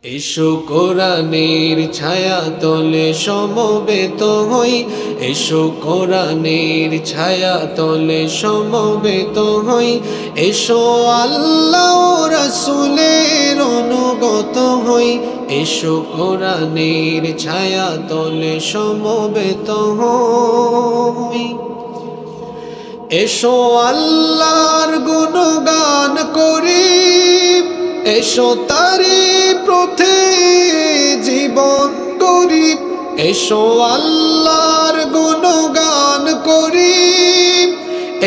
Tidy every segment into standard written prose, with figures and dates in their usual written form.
এসো কোরআনের ছায়া তলে সমবেত হই, এসো কোরআনের ছায়া তলে সমবেত হই, এসো আল্লাহ রাসূলের অনুগত হই, এসো কোরআনের ছায়া তলে সমবেত হই। এসো আল্লাহর গুণগান করি, এসো তারি পথে জীবন করি, এসো আল্লাহর গুণগান করি,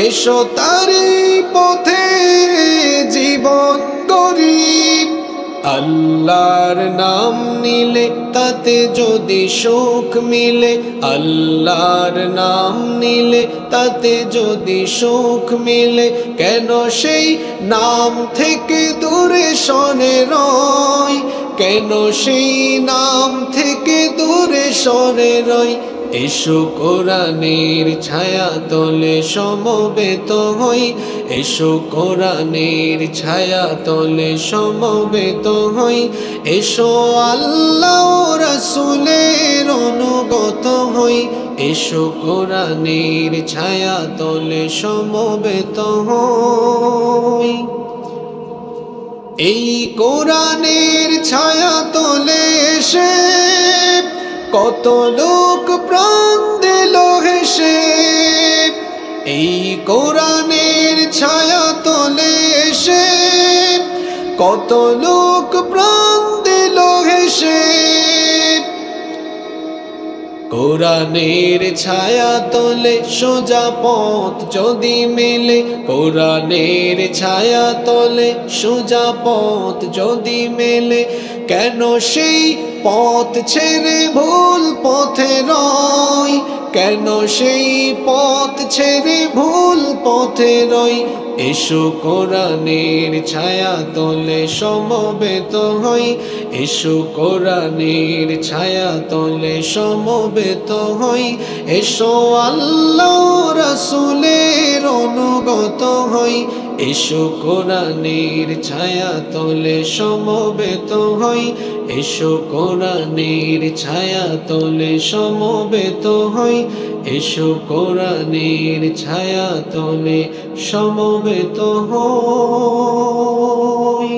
এসো তারি পথে জীবন করি। আল্লাহর নাম নিলে তাতে যদি সুখ মিলে, আল্লাহর নাম নিলে তাতে যদি সুখ মিলে, কেন সেই নাম থেকে দূরে সরে রই, কেন সেই নাম থেকে দূরে সরে রই। এসো কোরআনের ছায়া তলে সমবেত হই, এসো কোরআনের ছায়া তলে সমবেত হই, এসো আল্লাহ রাসূলের অনুগত হই, এসো কোরআনের ছায়া তলে সমবেত হই। এই কোরআনের ছায়া তলে এসে কত লোক প্রাণ দিল হেসে, এই কোরআনের ছায়া তলে এসে কত লোক প্রাণ দিল হেসে। কোরআনের ছায়া তলে সোজা পথ যদি মেলে, কোরআনের ছায়া তলে সোজা পথ যদি মেলে, কেন সেই পথ ছেড়ে ভুল পথে রই, কেন সেই পথ ছেড়ে ভুল পথে রই। এসো কোরআনের ছায়া তলে সমবেত হই, এসো কোরআনের ছায়া তলে সমবেত হই, এসো আল্লাহ রাসূলের অনুগত হই, এসো কোরআনের ছায়া তলে সমবেত হই, এসো কোরআনের ছায়া তলে সমবেত হই, এসো কোরআনের ছায়া তলে সমবেত হই।